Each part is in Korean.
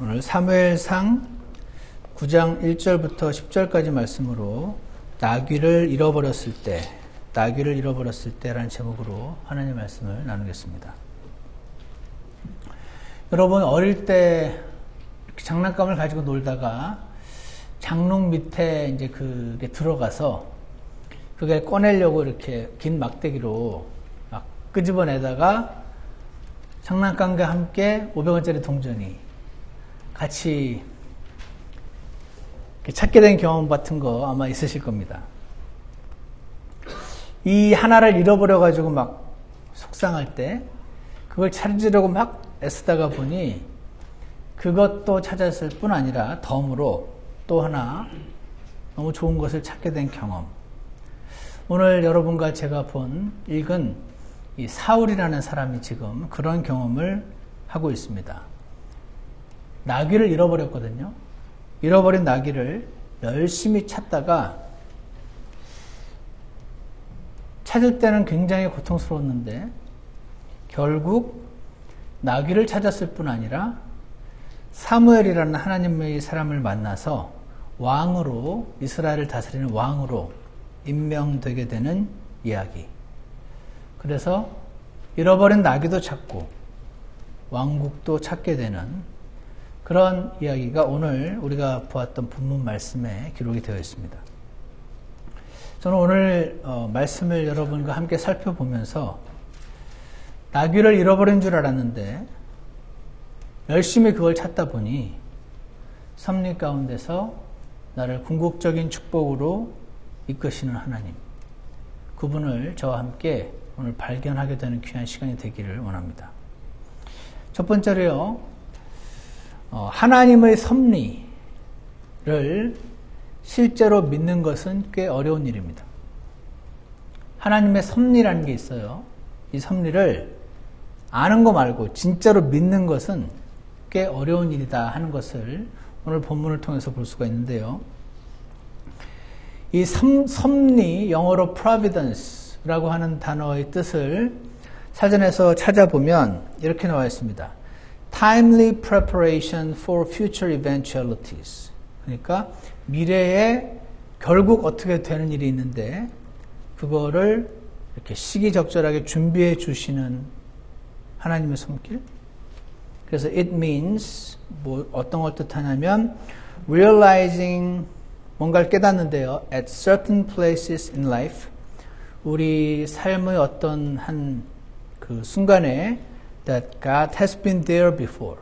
오늘 사무엘상 9장 1절부터 10절까지 말씀으로 나귀를 잃어버렸을 때라는 제목으로 하나님의 말씀을 나누겠습니다. 여러분 어릴 때 장난감을 가지고 놀다가 장롱 밑에 이제 그게 들어가서 그게 꺼내려고 이렇게 긴 막대기로 막 끄집어내다가 장난감과 함께 500원짜리 동전이 같이 찾게 된 경험 같은 거 아마 있으실 겁니다. 이 하나를 잃어버려가지고 막 속상할 때 그걸 찾으려고 막 애쓰다가 보니 그것도 찾았을 뿐 아니라 덤으로 또 하나 너무 좋은 것을 찾게 된 경험. 오늘 여러분과 제가 읽은 이 사울이라는 사람이 지금 그런 경험을 하고 있습니다. 나귀를 잃어버렸거든요. 잃어버린 나귀를 열심히 찾다가 찾을 때는 굉장히 고통스러웠는데 결국 나귀를 찾았을 뿐 아니라 사무엘이라는 하나님의 사람을 만나서 왕으로, 이스라엘을 다스리는 왕으로 임명되게 되는 이야기. 그래서 잃어버린 나귀도 찾고 왕국도 찾게 되는 그런 이야기가 오늘 우리가 보았던 본문 말씀에 기록이 되어 있습니다. 저는 오늘 말씀을 여러분과 함께 살펴보면서 나귀를 잃어버린 줄 알았는데 열심히 그걸 찾다 보니 섭리 가운데서 나를 궁극적인 축복으로 이끄시는 하나님, 그분을 저와 함께 오늘 발견하게 되는 귀한 시간이 되기를 원합니다. 첫 번째로요, 하나님의 섭리를 실제로 믿는 것은 꽤 어려운 일입니다. 하나님의 섭리라는 게 있어요. 이 섭리를 아는 거 말고 진짜로 믿는 것은 꽤 어려운 일이다 하는 것을 오늘 본문을 통해서 볼 수가 있는데요. 이 섭리, 영어로 providence라고 하는 단어의 뜻을 사전에서 찾아보면 이렇게 나와 있습니다. Timely preparation for future eventualities. 그러니까 미래에 결국 어떻게 되는 일이 있는데 그거를 이렇게 시기적절하게 준비해 주시는 하나님의 손길. 그래서 it means 어떤 걸 뜻하냐면 realizing 뭔가를 깨닫는데요. At certain places in life, 우리 삶의 어떤 한 그 순간에 that God has been there before.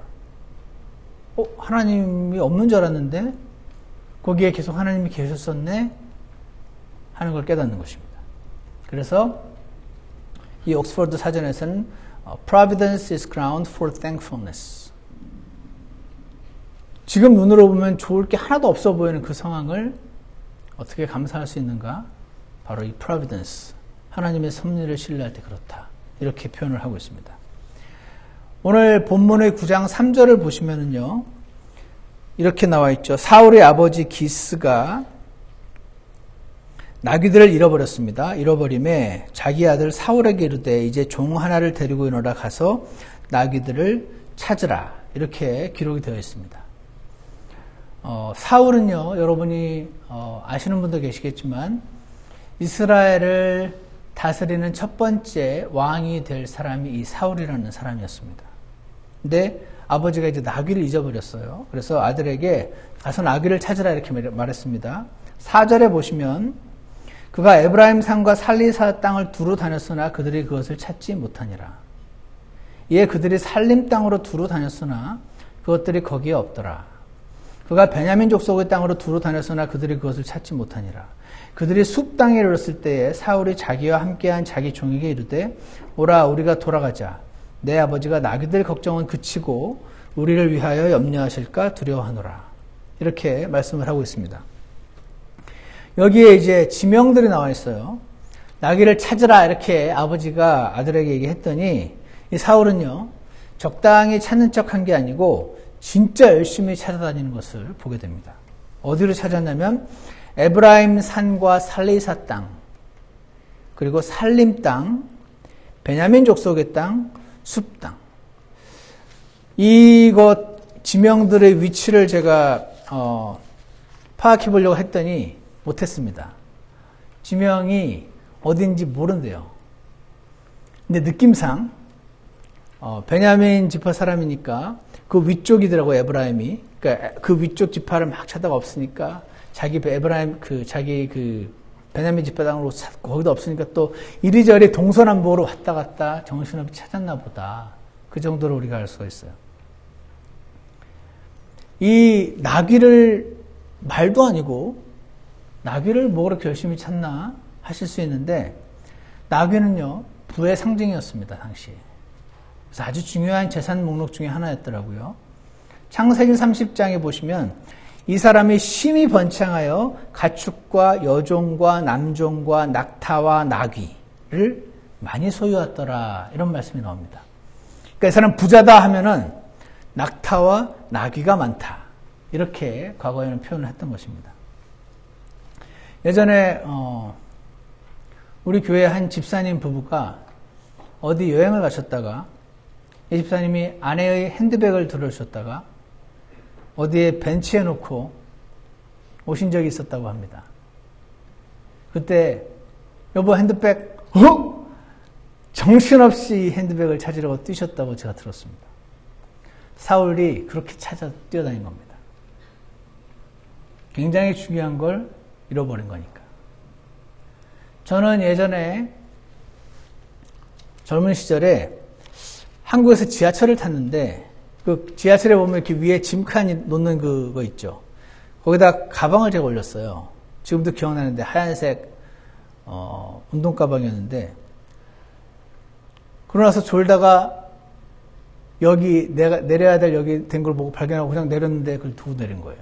하나님이 없는 줄 알았는데 거기에 계속 하나님이 계셨었네 하는 걸 깨닫는 것입니다. 그래서 이 옥스퍼드 사전에서는 Providence is ground for thankfulness. 지금 눈으로 보면 좋을 게 하나도 없어 보이는 그 상황을 어떻게 감사할 수 있는가? 바로 이 Providence, 하나님의 섭리를 신뢰할 때 그렇다. 이렇게 표현을 하고 있습니다. 오늘 본문의 9장 3절을 보시면은요, 이렇게 나와 있죠. 사울의 아버지 기스가 나귀들을 잃어버렸습니다. 잃어버림에 자기 아들 사울에게 이르되 이제 종 하나를 데리고 일어나 가서 나귀들을 찾으라. 이렇게 기록이 되어 있습니다. 사울은요, 여러분이 아시는 분도 계시겠지만 이스라엘을 다스리는 첫 번째 왕이 될 사람이 이 사울이라는 사람이었습니다. 근데 아버지가 이제 나귀를 잊어버렸어요. 그래서 아들에게 가서 나귀를 찾으라 이렇게 말했습니다. 4절에 보시면 그가 에브라임 산과 살리사 땅을 두루 다녔으나 그들이 그것을 찾지 못하니라. 이에 그들이 살림 땅으로 두루 다녔으나 그것들이 거기에 없더라. 그가 베냐민 족속의 땅으로 두루 다녔으나 그들이 그것을 찾지 못하니라. 그들이 숲 땅에 이르렀을 때에 사울이 자기와 함께한 자기 종에게 이르되 오라 우리가 돌아가자. 내 아버지가 나귀들 걱정은 그치고 우리를 위하여 염려하실까 두려워하노라. 이렇게 말씀을 하고 있습니다. 여기에 이제 지명들이 나와 있어요. 나귀를 찾으라 이렇게 아버지가 아들에게 얘기했더니 이 사울은요, 적당히 찾는 척한 게 아니고 진짜 열심히 찾아다니는 것을 보게 됩니다. 어디로 찾았냐면 에브라임 산과 살리사 땅, 그리고 살림 땅, 베냐민 족속의 땅, 숲 땅. 이것 지명들의 위치를 제가 파악해 보려고 했더니 못했습니다. 지명이 어딘지 모른대요. 근데 느낌상 베냐민 지파 사람이니까 그 위쪽이더라고요. 에브라임이. 그러니까 그 위쪽 지파를 막 찾다가 없으니까 자기 에브라임 자기 베냐민 지파 땅으로 찾고 거기도 없으니까 또 이리저리 동서남북으로 왔다 갔다 정신없이 찾았나 보다. 그 정도로 우리가 알 수가 있어요. 이 나귀를 말도 아니고 나귀를 뭐 그렇게 열심히 찾나 하실 수 있는데 나귀는요 부의 상징이었습니다. 당시. 그래서 아주 중요한 재산 목록 중에 하나였더라고요. 창세기 30장에 보시면 이 사람이 심히 번창하여 가축과 여종과 남종과 낙타와 나귀를 많이 소유했더라. 이런 말씀이 나옵니다. 그러니까 이 사람 부자다 하면은 낙타와 나귀가 많다. 이렇게 과거에는 표현을 했던 것입니다. 예전에 우리 교회 한 집사님 부부가 어디 여행을 가셨다가 이 집사님이 아내의 핸드백을 들어주셨다가 어디에 벤치에 놓고 오신 적이 있었다고 합니다. 그때 여보 핸드백 정신없이 핸드백을 찾으려고 뛰셨다고 제가 들었습니다. 사울이 그렇게 찾아 뛰어다닌 겁니다. 굉장히 중요한 걸 잃어버린 거니까. 저는 예전에 젊은 시절에 한국에서 지하철을 탔는데 그 지하철에 보면 이렇게 위에 짐칸 놓는 그거 있죠. 거기다 가방을 제가 올렸어요. 지금도 기억나는데 하얀색 운동 가방이었는데 그러고 나서 졸다가 여기 내가 내려야 될 여기 된 걸 보고 발견하고 그냥 내렸는데 그걸 두고 내린 거예요.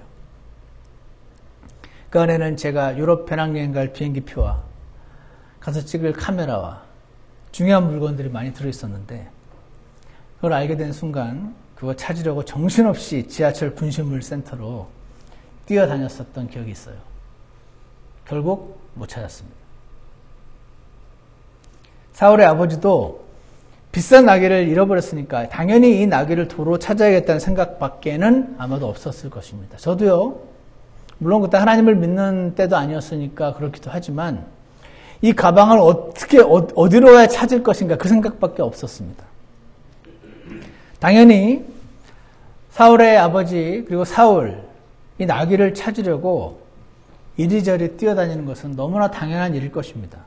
그 안에는 제가 유럽 배낭여행 갈 비행기표와 가서 찍을 카메라와 중요한 물건들이 많이 들어있었는데 그걸 알게 된 순간 그거 찾으려고 정신없이 지하철 분실물 센터로 뛰어다녔었던 기억이 있어요. 결국 못 찾았습니다. 사울의 아버지도 비싼 나귀를 잃어버렸으니까 당연히 이 나귀를 도로 찾아야겠다는 생각밖에는 아마도 없었을 것입니다. 저도요. 물론 그때 하나님을 믿는 때도 아니었으니까 그렇기도 하지만 이 가방을 어디로 가야 찾을 것인가 그 생각밖에 없었습니다. 당연히 사울의 아버지 그리고 사울 이 나귀를 찾으려고 이리저리 뛰어다니는 것은 너무나 당연한 일일 것입니다.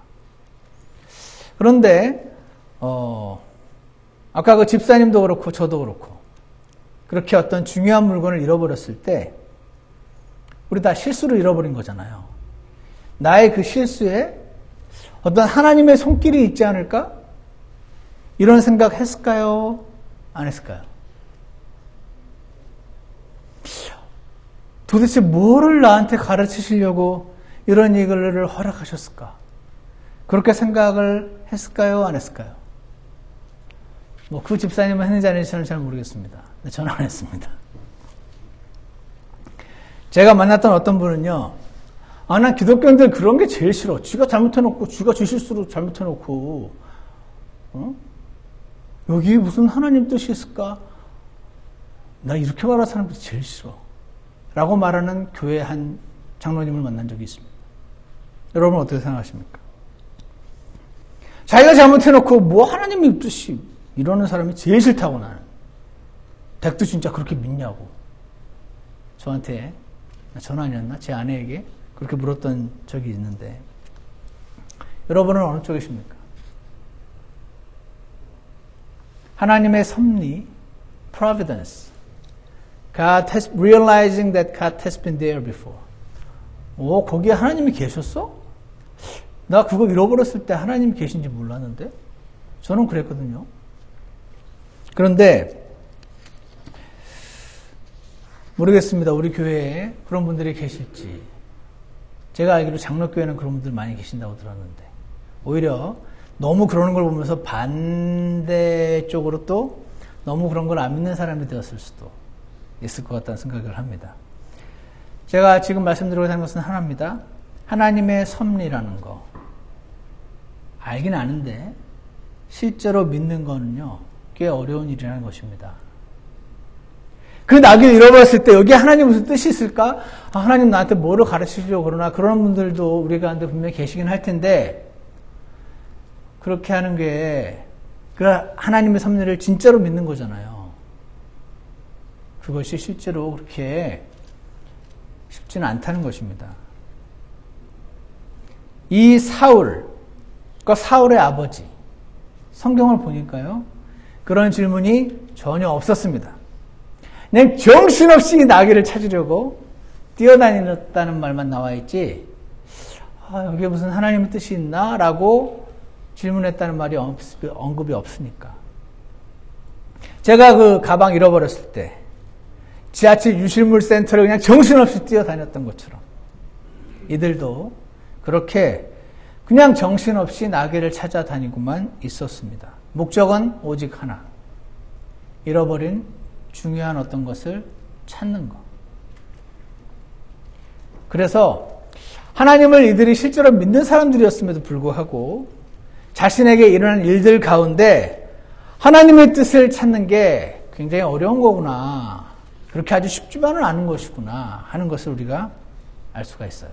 그런데 아까 그 집사님도 그렇고 저도 그렇고 그렇게 어떤 중요한 물건을 잃어버렸을 때 우리 다 실수를 잃어버린 거잖아요. 나의 그 실수에 어떤 하나님의 손길이 있지 않을까? 이런 생각 했을까요? 안 했을까요? 도대체 뭐를 나한테 가르치시려고 이런 일을 허락하셨을까? 그렇게 생각을 했을까요? 안 했을까요? 뭐 그 집사님은 했는지 안 했는지는 잘 모르겠습니다. 근데 저는 안 했습니다. 제가 만났던 어떤 분은요, 난 기독교인들 그런 게 제일 싫어. 쥐가 잘못해놓고, 쥐가 쥐 실수로 잘못해놓고, 여기 무슨 하나님 뜻이 있을까? 나 이렇게 말하는 사람들이 제일 싫어. 라고 말하는 교회 한 장로님을 만난 적이 있습니다. 여러분 어떻게 생각하십니까? 자기가 잘못해놓고 뭐 하나님의 뜻이 이러는 사람이 제일 싫다고 나는. 댁도 진짜 그렇게 믿냐고. 저한테, 전 아니었나? 제 아내에게 그렇게 물었던 적이 있는데 여러분은 어느 쪽이십니까? 하나님의 섭리, providence. God has realizing that God has been there before. 거기에 하나님이 계셨어? 나 그거 잃어버렸을 때 하나님이 계신지 몰랐는데? 저는 그랬거든요. 그런데 모르겠습니다. 우리 교회에 그런 분들이 계실지. 제가 알기로 장로교회는 그런 분들 많이 계신다고 들었는데 오히려 너무 그러는 걸 보면서 반대쪽으로 또 너무 그런 걸 안 믿는 사람이 되었을 수도 있을 것 같다는 생각을 합니다. 제가 지금 말씀드리고 하는 것은 하나입니다. 하나님의 섭리라는 거 알긴 아는데 실제로 믿는 거는요 꽤 어려운 일이라는 것입니다. 그 나귀를 잃어버렸을 때 여기에 하나님 무슨 뜻이 있을까? 아, 하나님 나한테 뭐를 가르치려고 그러나 그런 분들도 우리 가운데 분명히 계시긴 할 텐데 그렇게 하는 게 그 하나님의 섭리를 진짜로 믿는 거잖아요. 그것이 실제로 그렇게 쉽지는 않다는 것입니다. 이 사울, 그러니까 사울의 아버지, 성경을 보니까요. 그런 질문이 전혀 없었습니다. 그냥 정신없이 나귀를 찾으려고 뛰어다녔다는 말만 나와 있지, 여기에 무슨 하나님의 뜻이 있나? 라고 질문했다는 말이 언급이 없으니까. 제가 그 가방 잃어버렸을 때, 지하철 유실물 센터를 그냥 정신없이 뛰어다녔던 것처럼, 이들도 그렇게 그냥 정신없이 나귀를 찾아다니고만 있었습니다. 목적은 오직 하나. 잃어버린 중요한 어떤 것을 찾는 것. 그래서 하나님을 이들이 실제로 믿는 사람들이었음에도 불구하고 자신에게 일어난 일들 가운데 하나님의 뜻을 찾는 게 굉장히 어려운 거구나. 그렇게 아주 쉽지만은 않은 것이구나 하는 것을 우리가 알 수가 있어요.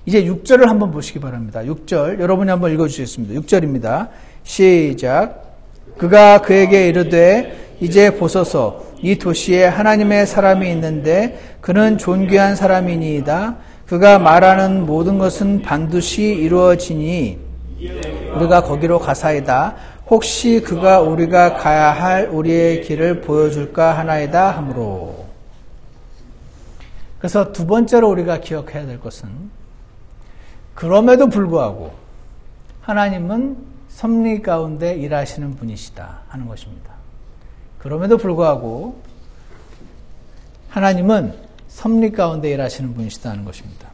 이제 6절을 한번 보시기 바랍니다. 6절 여러분이 한번 읽어주시겠습니다. 6절입니다. 시작. 그가 그에게 이르되 이제 보소서 이 도시에 하나님의 사람이 있는데 그는 존귀한 사람이니이다. 그가 말하는 모든 것은 반드시 이루어지니 우리가 거기로 가사이다. 혹시 그가 우리가 가야 할 우리의 길을 보여줄까 하나이다 하므로. 그래서 두 번째로 우리가 기억해야 될 것은 그럼에도 불구하고 하나님은 섭리 가운데 일하시는 분이시다 하는 것입니다. 그럼에도 불구하고 하나님은 섭리 가운데 일하시는 분이시다 하는 것입니다.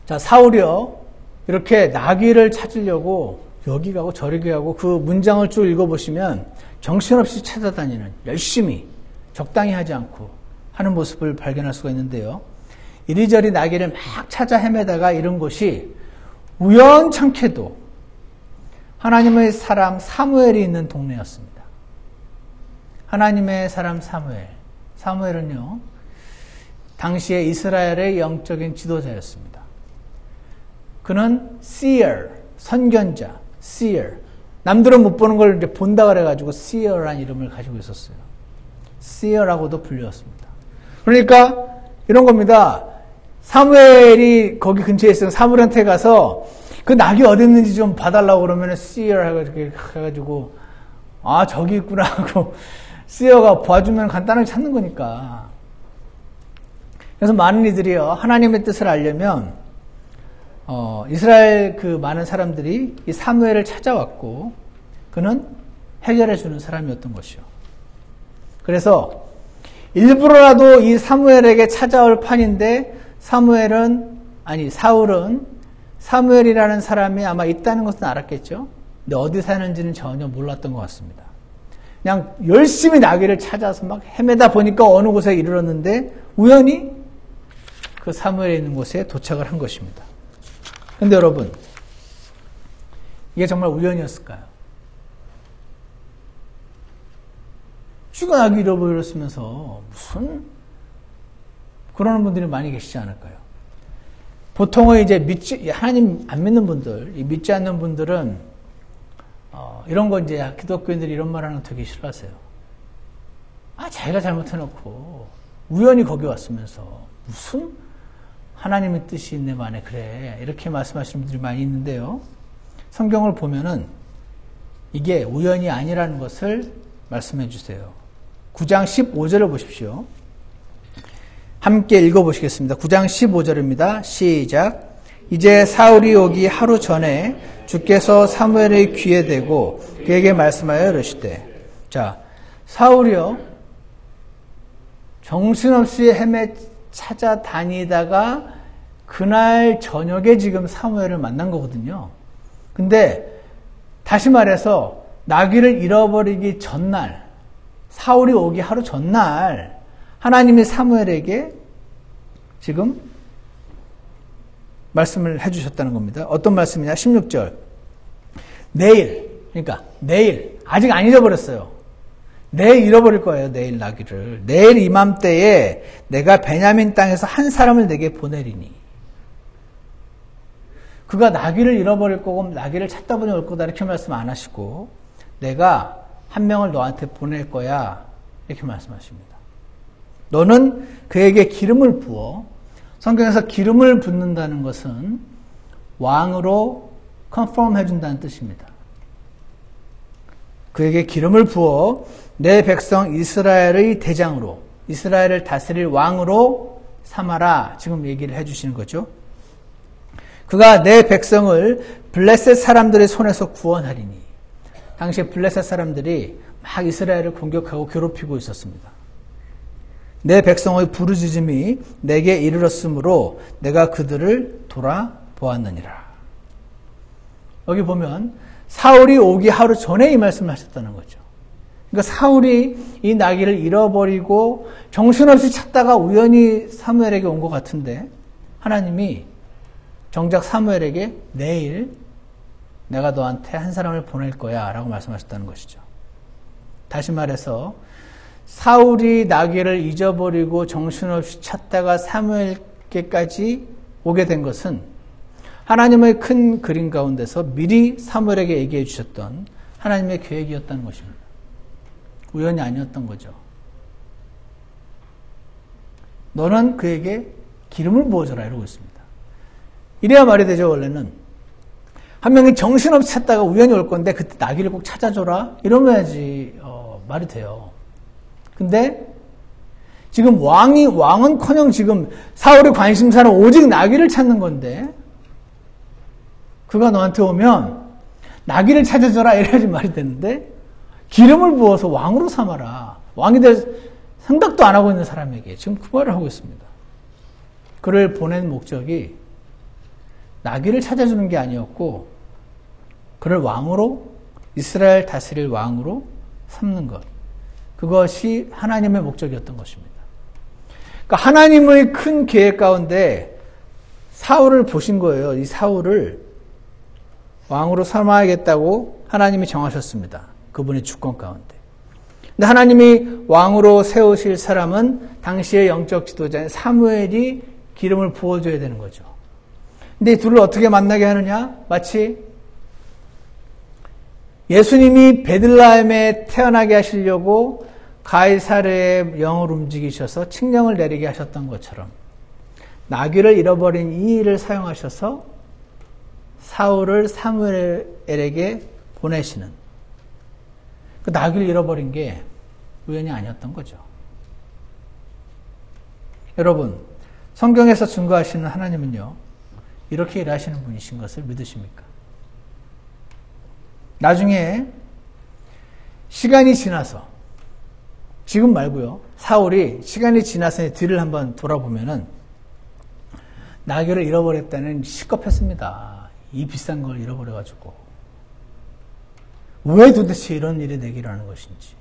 자, 사울이요. 이렇게 나귀를 찾으려고 여기 가고 저리 가고 그 문장을 쭉 읽어보시면 정신없이 찾아다니는, 열심히 적당히 하지 않고 하는 모습을 발견할 수가 있는데요. 이리저리 나귀를 막 찾아 헤매다가 이런 곳이 우연찮게도 하나님의 사람 사무엘이 있는 동네였습니다. 하나님의 사람 사무엘. 사무엘은요, 당시에 이스라엘의 영적인 지도자였습니다. 그는 seer, 선견자, seer. 남들은 못 보는 걸 이제 본다 그래가지고 seer라는 이름을 가지고 있었어요. seer라고도 불렸습니다. 그러니까 이런 겁니다. 사무엘이 거기 근처에 있으면 사무엘한테 가서 그 낙이 어디 있는지 좀 봐달라고 그러면 seer 해가지고 아 저기 있구나 하고 seer가 봐주면 간단하게 찾는 거니까. 그래서 많은 이들이요 하나님의 뜻을 알려면 이스라엘 그 많은 사람들이 이 사무엘을 찾아왔고 그는 해결해 주는 사람이었던 것이요. 그래서 일부러라도 이 사무엘에게 찾아올 판인데 사울은 사무엘이라는 사람이 아마 있다는 것은 알았겠죠. 근데 어디 사는지는 전혀 몰랐던 것 같습니다. 그냥 열심히 나귀를 찾아서 막 헤매다 보니까 어느 곳에 이르렀는데 우연히 그 사무엘에 있는 곳에 도착을 한 것입니다. 근데 여러분, 이게 정말 우연이었을까요? 쥐가 나귀 잃어버렸으면서 무슨 그러는 분들이 많이 계시지 않을까요? 보통은 이제 하나님 안 믿는 분들, 믿지 않는 분들은 이런 거 이제 기독교인들이 이런 말 하는 거 되게 싫어하세요. 자기가 잘못해놓고 우연히 거기 왔으면서 무슨 하나님의 뜻이 있네 만에 그래 이렇게 말씀하시는 분들이 많이 있는데요. 성경을 보면은 이게 우연이 아니라는 것을 말씀해 주세요. 9장 15절을 보십시오. 함께 읽어보시겠습니다. 9장 15절입니다. 시작. 이제 사울이 오기 하루 전에 주께서 사무엘의 귀에 대고 그에게 말씀하여 이르시되. 자, 사울이요 정신없이 찾아다니다가 그날 저녁에 지금 사무엘을 만난 거거든요. 근데 다시 말해서 나귀를 잃어버리기 전날, 사울이 오기 하루 전날 하나님이 사무엘에게 지금 말씀을 해주셨다는 겁니다. 어떤 말씀이냐? 16절. 내일, 아직 안 잊어버렸어요. 내일 잃어버릴 거예요. 내일 나귀를. 내일 이맘때에 내가 베냐민 땅에서 한 사람을 내게 보내리니. 그가 나귀를 잃어버릴 거고 나귀를 찾다 보니 올 거다 이렇게 말씀 안 하시고 내가 한 명을 너한테 보낼 거야 이렇게 말씀하십니다. 너는 그에게 기름을 부어. 성경에서 기름을 붓는다는 것은 왕으로 컨펌 해준다는 뜻입니다. 그에게 기름을 부어 내 백성 이스라엘의 대장으로, 이스라엘을 다스릴 왕으로 삼아라. 지금 얘기를 해주시는 거죠. 그가 내 백성을 블레셋 사람들의 손에서 구원하리니. 당시에 블레셋 사람들이 막 이스라엘을 공격하고 괴롭히고 있었습니다. 내 백성의 부르짖음이 내게 이르렀으므로 내가 그들을 돌아보았느니라. 여기 보면 사울이 오기 하루 전에 이 말씀을 하셨다는 거죠. 그러니까 사울이 이 나귀를 잃어버리고 정신없이 찾다가 우연히 사무엘에게 온 것 같은데 하나님이 정작 사무엘에게 내일 내가 너한테 한 사람을 보낼 거야 라고 말씀하셨다는 것이죠. 다시 말해서 사울이 나귀를 잊어버리고 정신없이 찾다가 사무엘께까지 오게 된 것은 하나님의 큰 그림 가운데서 미리 사무엘에게 얘기해 주셨던 하나님의 계획이었다는 것입니다. 우연이 아니었던 거죠. 너는 그에게 기름을 부어줘라 이러고 있습니다. 이래야 말이 되죠. 원래는 한 명이 정신없이 찾다가 우연히 올 건데 그때 나귀를 꼭 찾아줘라 이러면야지 말이 돼요. 근데 지금 왕은커녕 지금 사울의 관심사는 오직 나귀를 찾는 건데 그가 너한테 오면 나귀를 찾아줘라 이래야지 말이 되는데 기름을 부어서 왕으로 삼아라. 왕이 될 생각도 안 하고 있는 사람에게 지금 그 말을 하고 있습니다. 그를 보낸 목적이 나귀를 찾아주는 게 아니었고 그를 왕으로 이스라엘 다스릴 왕으로 삼는 것. 그것이 하나님의 목적이었던 것입니다. 그러니까 하나님의 큰 계획 가운데 사울을 보신 거예요. 이 사울을 왕으로 삼아야겠다고 하나님이 정하셨습니다. 그분의 주권 가운데. 근데 하나님이 왕으로 세우실 사람은 당시의 영적 지도자인 사무엘이 기름을 부어줘야 되는 거죠. 근데 이 둘을 어떻게 만나게 하느냐? 마치 예수님이 베들레헴에 태어나게 하시려고 가이사르의 영을 움직이셔서 칙령을 내리게 하셨던 것처럼 나귀를 잃어버린 이 일을 사용하셔서 사울을 사무엘에게 보내시는 그 나귀를 잃어버린 게 우연이 아니었던 거죠. 여러분, 성경에서 증거하시는 하나님은요, 이렇게 일하시는 분이신 것을 믿으십니까? 나중에 시간이 지나서, 지금 말고요, 사울이 시간이 지나서 뒤를 한번 돌아보면은 나귀를 잃어버렸다는 시겁했습니다. 이 비싼 걸 잃어버려가지고. 왜 도대체 이런 일이 내기를 하는 것인지.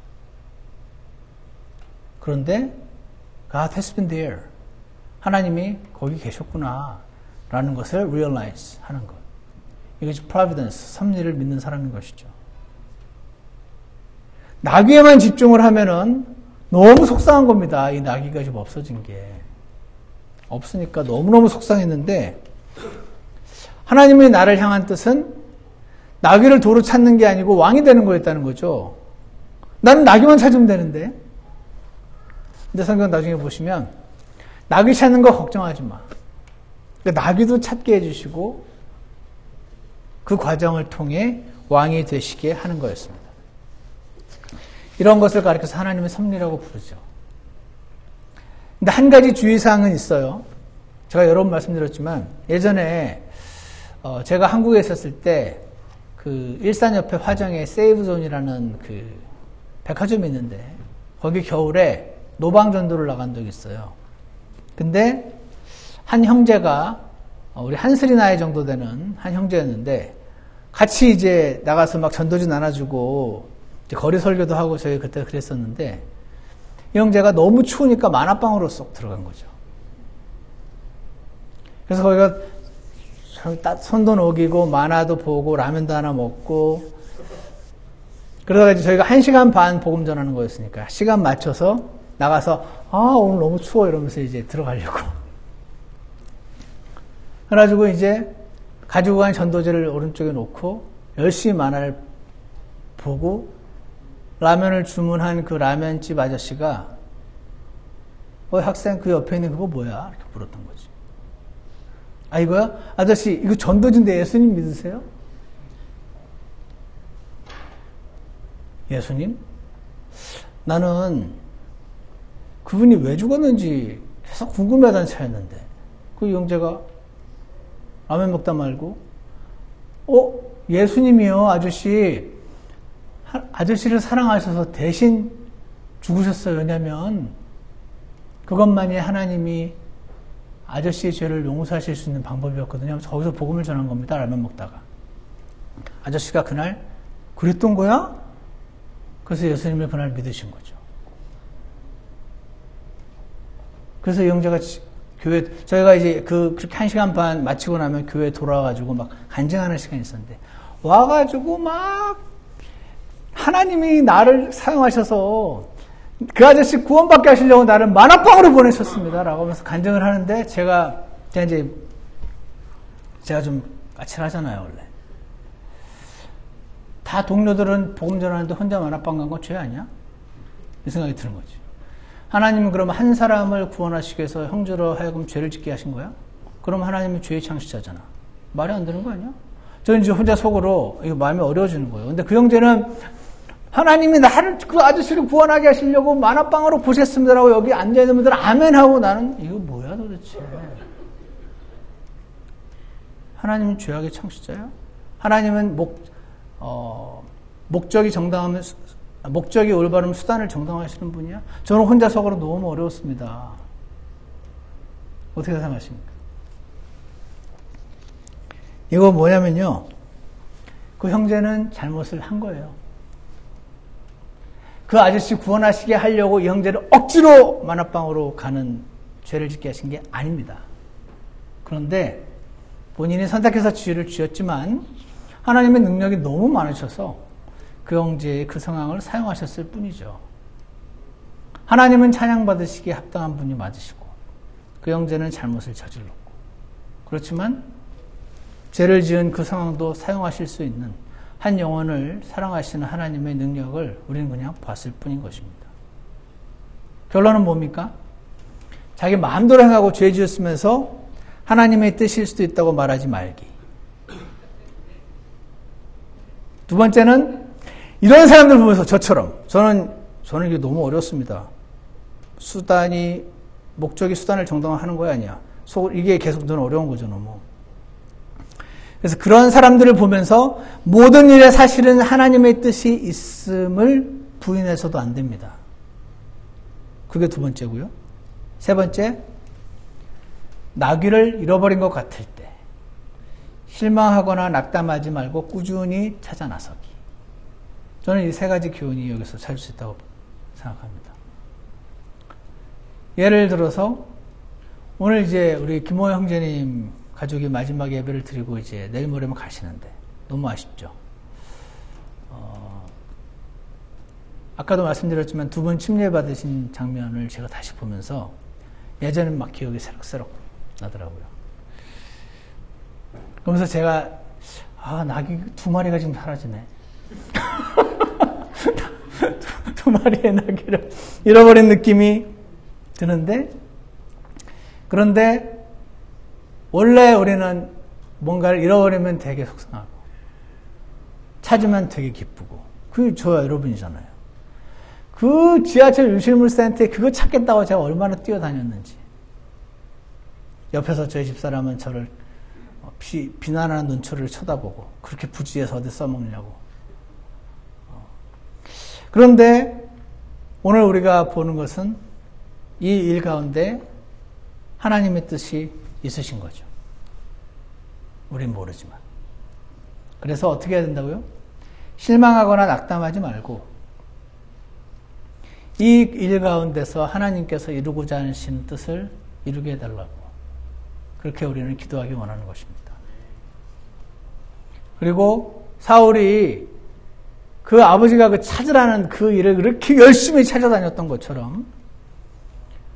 그런데 God has been there. 하나님이 거기 계셨구나 라는 것을 realize 하는 것. 이것이 providence, 섭리를 믿는 사람인 것이죠. 나귀에만 집중을 하면은 너무 속상한 겁니다. 이 나귀가 지금 없어진 게. 없으니까 너무너무 속상했는데 하나님의 나를 향한 뜻은 나귀를 도로 찾는 게 아니고 왕이 되는 거였다는 거죠. 나는 나귀만 찾으면 되는데. 근데 성경 나중에 보시면 나귀 찾는 거 걱정하지 마. 나귀도 찾게 해주시고 그 과정을 통해 왕이 되시게 하는 거였습니다. 이런 것을 가리켜서 하나님의 섭리라고 부르죠. 근데 한 가지 주의사항은 있어요. 제가 여러 번 말씀드렸지만 예전에 제가 한국에 있었을 때 그 일산 옆에 화정에 세이브존이라는 그 백화점이 있는데 거기 겨울에 노방전도를 나간 적이 있어요. 근데 한 형제가 우리 한슬이 나이 정도 되는 한 형제였는데 같이 이제 나가서 막 전도지 나눠주고 거리 설교도 하고 저희 그때 그랬었는데 이 형제가 너무 추우니까 만화방으로 쏙 들어간 거죠. 그래서 거기가 손도 녹이고 만화도 보고 라면도 하나 먹고 그러다가 이제 저희가 1시간 반 복음 전하는 거였으니까 시간 맞춰서 나가서 오늘 너무 추워 이러면서 이제 들어가려고. 그래가지고 이제 가지고 간 전도제를 오른쪽에 놓고 열심히 만화를 보고 라면을 주문한 그 라면집 아저씨가 학생 그 옆에 있는 그거 뭐야? 이렇게 물었던 거지. 이거야? 아저씨 이거 전도지인데 예수님 믿으세요? 예수님? 나는 그분이 왜 죽었는지 계속 궁금해하던 차였는데 그 형제가 라면 먹다 말고 예수님이요 아저씨를 사랑하셔서 대신 죽으셨어요. 왜냐면 그것만이 하나님이 아저씨의 죄를 용서하실 수 있는 방법이었거든요. 거기서 복음을 전한 겁니다. 라면 먹다가 아저씨가 그날 그랬던 거야? 그래서 예수님을 그날 믿으신 거죠. 그래서 이 형제가 교회, 저희가 이제 그렇게 1시간 반 마치고 나면 교회에 돌아와가지고 막 간증하는 시간이 있었는데, 와가지고 막 하나님이 나를 사용하셔서 그 아저씨 구원받게 하시려고 나를 만화방으로 보내셨습니다. 라고 하면서 간증을 하는데, 제가 좀 까칠하잖아요, 원래. 다 동료들은 복음 전하는데 혼자 만화방 간 건 죄 아니야? 이 생각이 드는 거지. 하나님은 그럼 한 사람을 구원하시기 위해서 형제로 하여금 죄를 짓게 하신 거야? 그럼 하나님은 죄의 창시자잖아. 말이 안 되는 거 아니야? 저는 이제 혼자 속으로 이거 마음이 어려워지는 거예요. 근데 그 형제는 하나님이 나를 그 아저씨를 구원하게 하시려고 만화방으로 보셨습니다라고 여기 앉아있는 분들은 아멘 하고 나는 이거 뭐야 도대체. 하나님은 죄악의 창시자야? 하나님은 목적이 정당하면 목적이 올바르면 수단을 정당화하시는 분이야? 저는 혼자 속으로 너무 어려웠습니다. 어떻게 생각하십니까? 이거 뭐냐면요. 그 형제는 잘못을 한 거예요. 그 아저씨 구원하시게 하려고 이 형제를 억지로 만화방으로 가는 죄를 짓게 하신 게 아닙니다. 그런데 본인이 선택해서 죄를 지었지만 하나님의 능력이 너무 많으셔서 그 형제의 그 상황을 사용하셨을 뿐이죠. 하나님은 찬양받으시기에 합당한 분이 맞으시고 그 형제는 잘못을 저질렀고, 그렇지만 죄를 지은 그 상황도 사용하실 수 있는 한 영혼을 사랑하시는 하나님의 능력을 우리는 그냥 봤을 뿐인 것입니다. 결론은 뭡니까? 자기 마음대로 행하고 죄 지었으면서 하나님의 뜻일 수도 있다고 말하지 말기. 두 번째는 이런 사람들 보면서 저는 이게 너무 어렵습니다. 목적이 수단을 정당화하는 거야 아니야. 이게 계속 저는 어려운 거죠, 너무. 그래서 그런 사람들을 보면서 모든 일에 사실은 하나님의 뜻이 있음을 부인해서도 안 됩니다. 그게 두 번째고요. 세 번째, 나귀를 잃어버린 것 같을 때 실망하거나 낙담하지 말고 꾸준히 찾아 나서기. 저는 이 세 가지 교훈이 여기서 찾을 수 있다고 생각합니다. 예를 들어서 오늘 이제 우리 김호 형제님 가족이 마지막 예배를 드리고 이제 내일 모레면 가시는데 너무 아쉽죠. 아까도 말씀드렸지만 두 분 침례 받으신 장면을 제가 다시 보면서 예전에 막 기억이 새록새록 나더라고요. 그러면서 제가 낙이 두 마리가 지금 사라지네. 두 마리의 나귀를 잃어버린 느낌이 드는데, 그런데 원래 우리는 뭔가를 잃어버리면 되게 속상하고 찾으면 되게 기쁘고, 그게 저와 여러분이잖아요. 그 지하철 유실물센터에 그거 찾겠다고 제가 얼마나 뛰어다녔는지. 옆에서 저희 집사람은 저를 비난하는 눈초리를 쳐다보고 그렇게 부지해서 어디 써먹느냐고. 그런데 오늘 우리가 보는 것은 이 일 가운데 하나님의 뜻이 있으신 거죠. 우린 모르지만. 그래서 어떻게 해야 된다고요? 실망하거나 낙담하지 말고 이 일 가운데서 하나님께서 이루고자 하시는 뜻을 이루게 해달라고, 그렇게 우리는 기도하기 원하는 것입니다. 그리고 사울이 그 아버지가 그 찾으라는 그 일을 그렇게 열심히 찾아다녔던 것처럼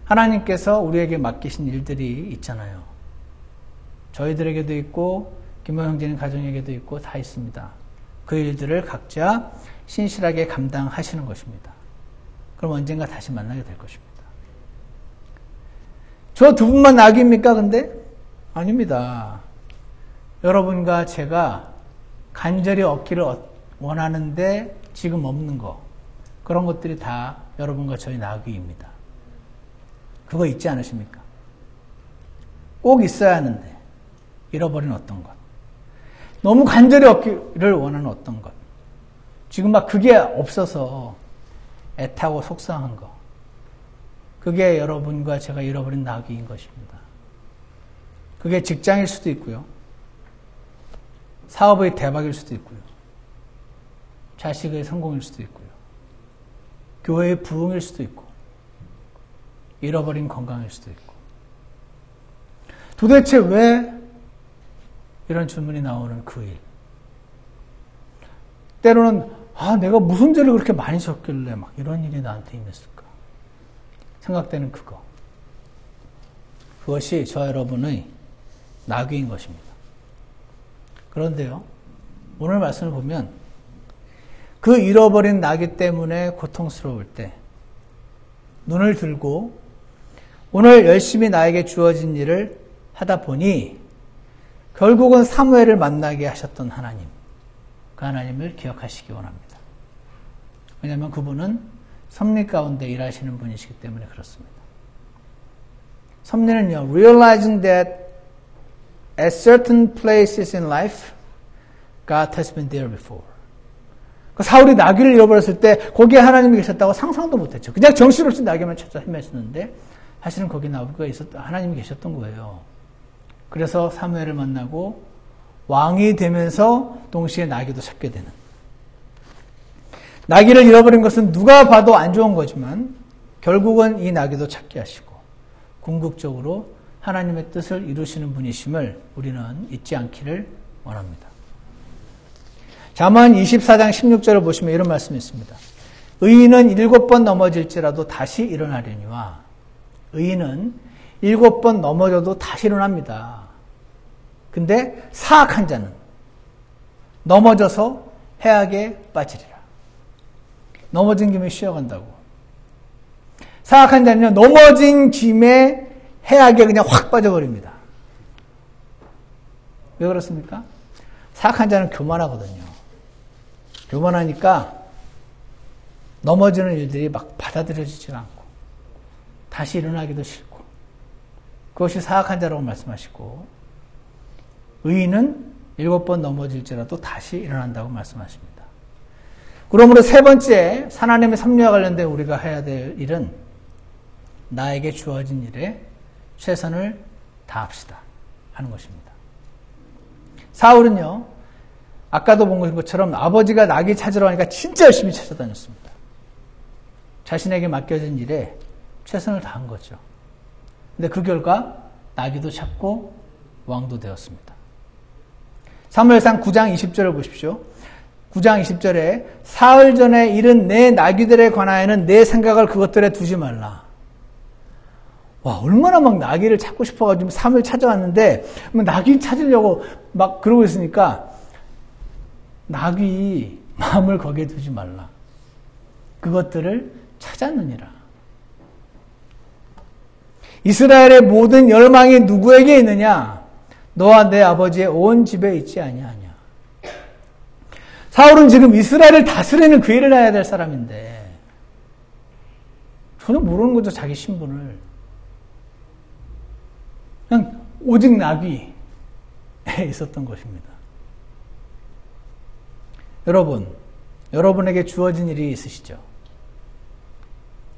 하나님께서 우리에게 맡기신 일들이 있잖아요. 저희들에게도 있고 김모 형제님 가정에게도 있고 다 있습니다. 그 일들을 각자 신실하게 감당하시는 것입니다. 그럼 언젠가 다시 만나게 될 것입니다. 저 두 분만 낙입니까 근데? 아닙니다. 여러분과 제가 간절히 얻기를 원하는데 지금 없는 거, 그런 것들이 다 여러분과 저희 낙위입니다. 그거 있지 않으십니까? 꼭 있어야 하는데 잃어버린 어떤 것, 너무 간절히 얻기를 원하는 어떤 것, 지금 막 그게 없어서 애타고 속상한 거, 그게 여러분과 제가 잃어버린 낙위인 것입니다. 그게 직장일 수도 있고요, 사업의 대박일 수도 있고요, 자식의 성공일 수도 있고요, 교회의 부흥일 수도 있고, 잃어버린 건강일 수도 있고. 도대체 왜 이런 질문이 나오는 그 일? 때로는 내가 무슨 죄를 그렇게 많이 졌길래 막 이런 일이 나한테 임했을까 생각되는 그거. 그것이 저 여러분의 낙위인 것입니다. 그런데요, 오늘 말씀을 보면 그 잃어버린 낙위 때문에 고통스러울 때 눈을 들고 오늘 열심히 나에게 주어진 일을 하다 보니 결국은 사무엘을 만나게 하셨던 하나님, 그 하나님을 기억하시기 원합니다. 왜냐하면 그분은 섭리 가운데 일하시는 분이시기 때문에 그렇습니다. 섭리는요, realizing that at certain places in life, God has been there before. 사울이 나귀를 잃어버렸을 때 거기에 하나님이 계셨다고 상상도 못했죠. 그냥 정신없이 나귀만 찾아 헤맸었는데 사실은 거기 나귀가 하나님이 계셨던 거예요. 그래서 사무엘을 만나고 왕이 되면서 동시에 나귀도 찾게 되는. 나귀를 잃어버린 것은 누가 봐도 안 좋은 거지만 결국은 이 나귀도 찾게 하시고 궁극적으로 하나님의 뜻을 이루시는 분이심을 우리는 잊지 않기를 원합니다. 잠언 24장 16절을 보시면 이런 말씀이 있습니다. 의인은 7번 넘어질지라도 다시 일어나려니와, 의인은 7번 넘어져도 다시 일어납니다. 근데 사악한 자는 넘어져서 해악에 빠지리라. 넘어진 김에 쉬어간다고. 사악한 자는요, 넘어진 김에 해악에 그냥 확 빠져버립니다. 왜 그렇습니까? 사악한 자는 교만하거든요. 교만하니까 넘어지는 일들이 막 받아들여지지가 않고 다시 일어나기도 싫고, 그것이 사악한 자라고 말씀하시고, 의인은 7번 넘어질지라도 다시 일어난다고 말씀하십니다. 그러므로 세 번째, 하나님의 섭리와 관련된 우리가 해야 될 일은 나에게 주어진 일에 최선을 다합시다 하는 것입니다. 사울은요, 아까도 본 것처럼 아버지가 나귀 찾으러 가니까 진짜 열심히 찾아다녔습니다. 자신에게 맡겨진 일에 최선을 다한 거죠. 근데 그 결과 나귀도 찾고 왕도 되었습니다. 사무엘상 9장 20절을 보십시오. 9장 20절에 사흘 전에 잃은 내 나귀들에 관하여는 내 생각을 그것들에 두지 말라. 와, 얼마나 막 나귀를 찾고 싶어가지고 사무엘 찾아왔는데 나귀 찾으려고 막 그러고 있으니까 나귀 마음을 거기에 두지 말라. 그것들을 찾았느니라. 이스라엘의 모든 열망이 누구에게 있느냐? 너와 내 아버지의 온 집에 있지 아니하냐. 사울은 지금 이스라엘을 다스리는 그 일을 해야 될 사람인데 전혀 모르는 거죠, 자기 신분을. 그냥 오직 나귀에 있었던 것입니다. 여러분, 여러분에게 주어진 일이 있으시죠?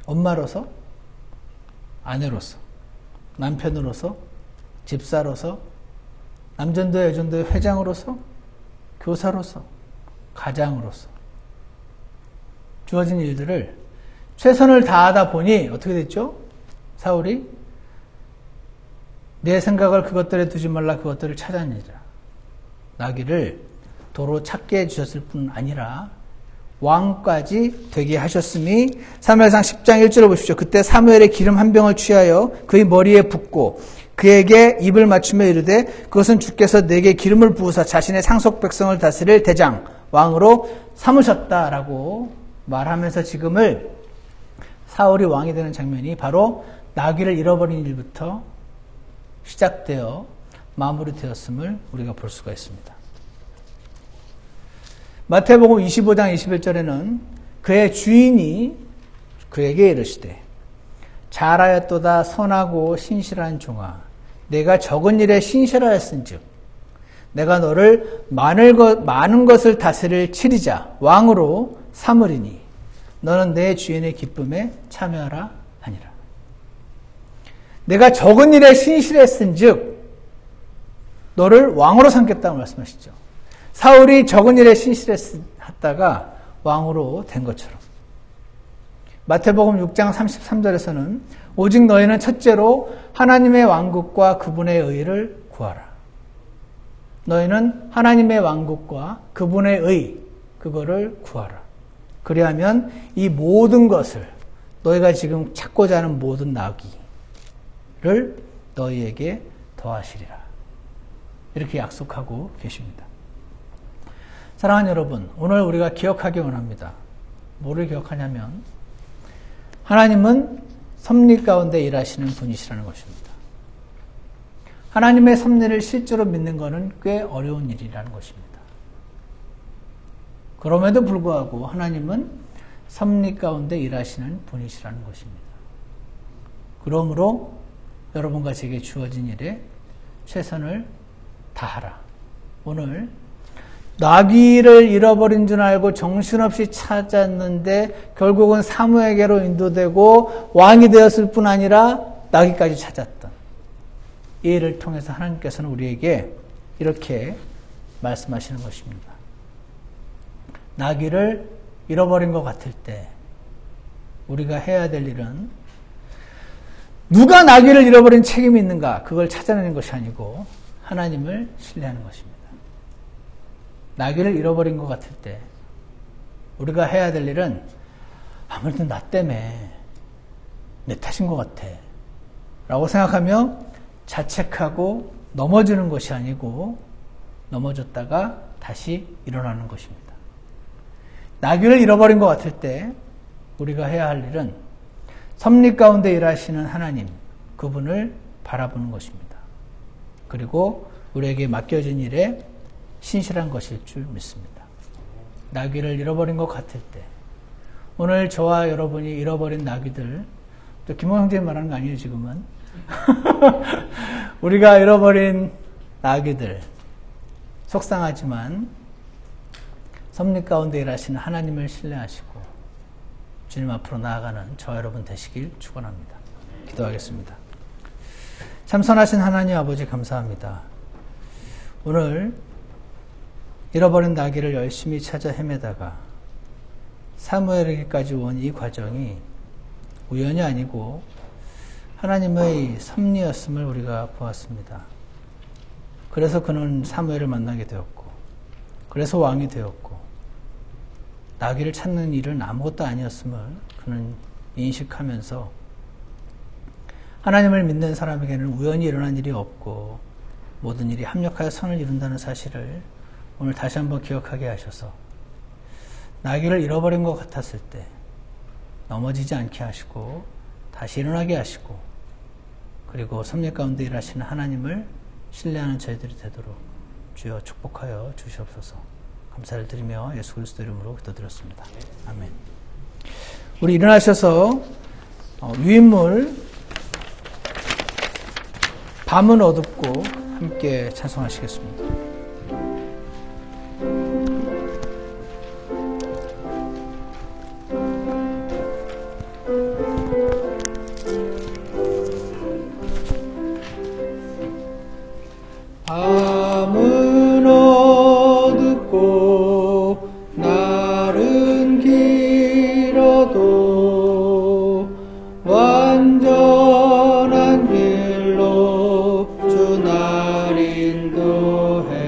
엄마로서, 아내로서, 남편으로서, 집사로서, 남전도회 여전도회 회장으로서, 교사로서, 가장으로서 주어진 일들을 최선을 다하다 보니 어떻게 됐죠? 사울이 내 생각을 그것들에 두지 말라, 그것들을 찾아내자. 나귀를 도로 찾게 해주셨을 뿐 아니라 왕까지 되게 하셨으니 사무엘상 10장 1절을 보십시오. 그때 사무엘의 기름 한 병을 취하여 그의 머리에 붓고 그에게 입을 맞추며 이르되 그것은 주께서 내게 기름을 부으사 자신의 상속 백성을 다스릴 대장 왕으로 삼으셨다라고 말하면서 지금을 사울이 왕이 되는 장면이 바로 나귀를 잃어버린 일부터 시작되어 마무리되었음을 우리가 볼 수가 있습니다. 마태복음 25장 21절에는 그의 주인이 그에게 이르시되 잘하였도다 선하고 신실한 종아 내가 적은 일에 신실하였은즉 내가 너를 많은 것을 다스릴 치리자 왕으로 삼으리니 너는 내 주인의 기쁨에 참여하라 하니라. 내가 적은 일에 신실했은즉 너를 왕으로 삼겠다고 말씀하시죠. 사울이 적은 일에 신실했다가 왕으로 된 것처럼 마태복음 6장 33절에서는 오직 너희는 첫째로 하나님의 왕국과 그분의 의를 구하라. 너희는 하나님의 왕국과 그분의 의 그거를 구하라. 그리하면 이 모든 것을 너희가 지금 찾고자 하는 모든 나귀를 너희에게 더하시리라. 이렇게 약속하고 계십니다. 사랑하는 여러분, 오늘 우리가 기억하기 원합니다. 뭐를 기억하냐면 하나님은 섭리 가운데 일하시는 분이시라는 것입니다. 하나님의 섭리를 실제로 믿는 것은 꽤 어려운 일이라는 것입니다. 그럼에도 불구하고 하나님은 섭리 가운데 일하시는 분이시라는 것입니다. 그러므로 여러분과 제게 주어진 일에 최선을 다하라. 오늘 나귀를 잃어버린 줄 알고 정신없이 찾았는데 결국은 사무에게로 인도되고 왕이 되었을 뿐 아니라 나귀까지 찾았던 이 일을 통해서 하나님께서는 우리에게 이렇게 말씀하시는 것입니다. 나귀를 잃어버린 것 같을 때 우리가 해야 될 일은 누가 나귀를 잃어버린 책임이 있는가 그걸 찾아내는 것이 아니고 하나님을 신뢰하는 것입니다. 나귀를 잃어버린 것 같을 때 우리가 해야 될 일은 아무래도 나 때문에 내 탓인 것 같아 라고 생각하며 자책하고 넘어지는 것이 아니고 넘어졌다가 다시 일어나는 것입니다. 나귀를 잃어버린 것 같을 때 우리가 해야 할 일은 섭리 가운데 일하시는 하나님 그분을 바라보는 것입니다. 그리고 우리에게 맡겨진 일에 신실한 것일 줄 믿습니다. 나귀를 잃어버린 것 같을 때 오늘 저와 여러분이 잃어버린 나귀들 또 김호 형제 말하는 거 아니에요 지금은 우리가 잃어버린 나귀들 속상하지만 섭리 가운데 일하시는 하나님을 신뢰하시고 주님 앞으로 나아가는 저와 여러분 되시길 축원합니다. 기도하겠습니다. 참 선하신 하나님 아버지 감사합니다. 오늘 잃어버린 나귀를 열심히 찾아 헤매다가 사무엘에게까지 온 이 과정이 우연이 아니고 하나님의 섭리였음을 우리가 보았습니다. 그래서 그는 사무엘을 만나게 되었고 그래서 왕이 되었고 나귀를 찾는 일은 아무것도 아니었음을 그는 인식하면서 하나님을 믿는 사람에게는 우연히 일어난 일이 없고 모든 일이 합력하여 선을 이룬다는 사실을 오늘 다시 한번 기억하게 하셔서 나귀를 잃어버린 것 같았을 때 넘어지지 않게 하시고 다시 일어나게 하시고 그리고 섭리 가운데 일하시는 하나님을 신뢰하는 저희들이 되도록 주여 축복하여 주시옵소서. 감사를 드리며 예수 그리스도 이름으로 기도드렸습니다. 아멘. 우리 일어나셔서 유인물 밤은 어둡고 함께 찬송하시겠습니다. 밤은 어둡고 날은 길어도 완전한 길로 주 날 인도해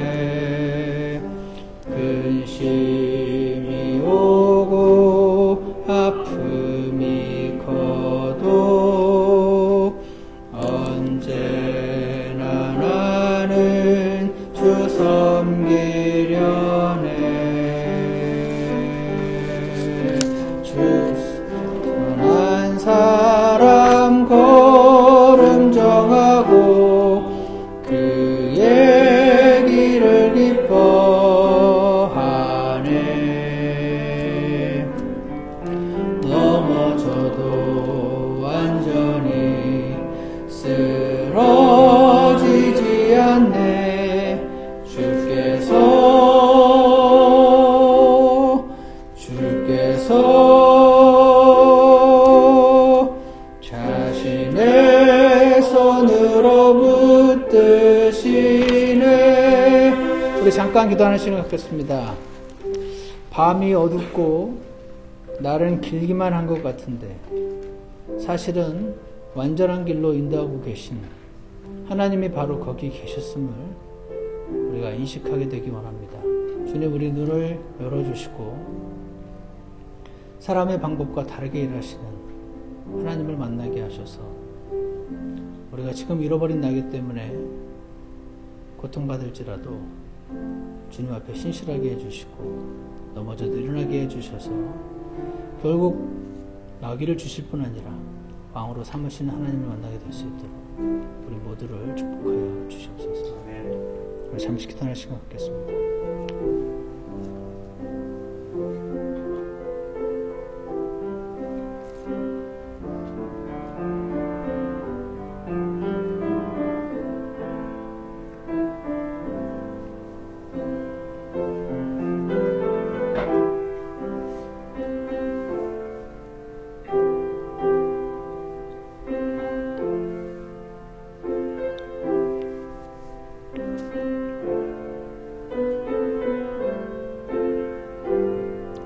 언제나 나는 주 섬기려네. 주 선한 사람 걸음 정하고 그의 길을 기뻐하네. 넘어져도 완전히 쓰러지지 않네. 주께서 자신의 손으로 붙드시네. 우리 잠깐 기도하는 시간을 갖겠습니다. 밤이 어둡고 날은 길기만 한 것 같은데 사실은 완전한 길로 인도하고 계신 하나님이 바로 거기 계셨음을 우리가 인식하게 되기 원합니다. 주님, 우리 눈을 열어주시고 사람의 방법과 다르게 일하시는 하나님을 만나게 하셔서 우리가 지금 잃어버린 나기 때문에 고통받을지라도 주님 앞에 신실하게 해주시고 넘어져도 일어나게 해주셔서 결국 나귀를 주실 뿐 아니라 왕으로 삼으시는 하나님을 만나게 될 수 있도록 우리 모두를 축복하여 주시옵소서. 우리 잠시 기도할 시간 갖겠습니다.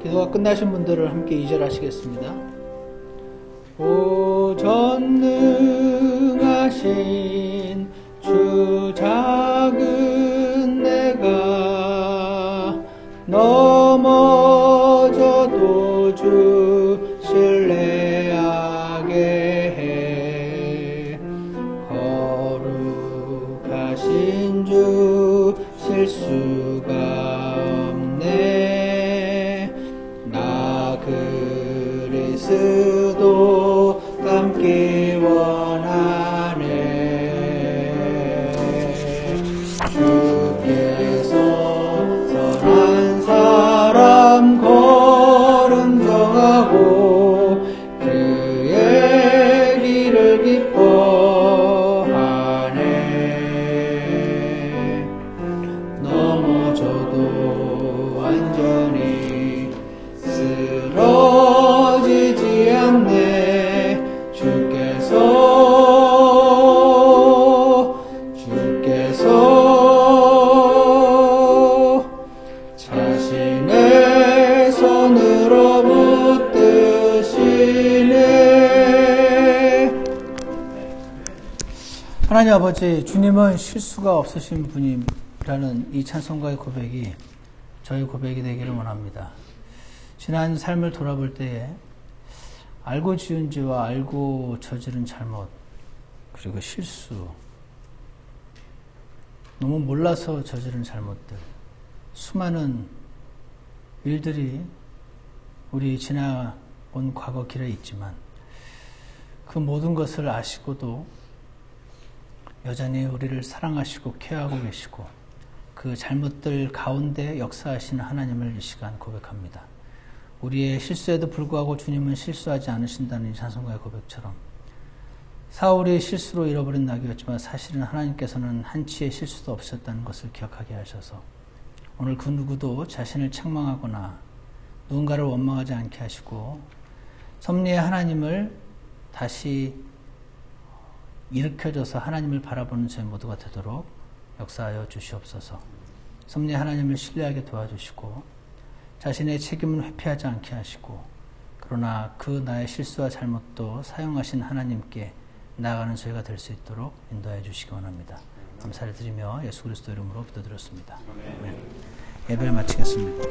기도가 끝나신 분들을 함께 2절 하시겠습니다. 오 전능하신 주, 작은 내가 넘어져도 주 신뢰하게 해. 거룩하신 주, 실수가 없네. 나 그리스도 닮기 원하네. 주께서 선한 사람 걸음 정하고 그의 길을 기뻐하네. 넘어져도 완전히 쓰러지지 않네. 주께서 자신의 손으로 붙드시네. 하나님 아버지, 주님은 실수가 없으신 분이라는 이 찬송가의 고백이 저희 고백이 되기를 원합니다. 지난 삶을 돌아볼 때에 알고 지은 죄와 알고 저지른 잘못, 그리고 실수, 너무 몰라서 저지른 잘못들, 수많은 일들이 우리 지나온 과거 길에 있지만 그 모든 것을 아시고도 여전히 우리를 사랑하시고 케어하고 계시고 그 잘못들 가운데 역사하시는 하나님을 이 시간 고백합니다. 우리의 실수에도 불구하고 주님은 실수하지 않으신다는 이 찬송가의 고백처럼 사울이 실수로 잃어버린 나귀였지만 사실은 하나님께서는 한치의 실수도 없었다는 것을 기억하게 하셔서 오늘 그 누구도 자신을 책망하거나 누군가를 원망하지 않게 하시고 섭리의 하나님을 다시 일으켜줘서 하나님을 바라보는 저희 모두가 되도록 역사하여 주시옵소서. 섭리의 하나님을 신뢰하게 도와주시고 자신의 책임은 회피하지 않게 하시고 그러나 그 나의 실수와 잘못도 사용하신 하나님께 나아가는 저희가 될 수 있도록 인도해 주시기 원합니다. 감사를 드리며 예수 그리스도 이름으로 기도드렸습니다. 예배를 마치겠습니다.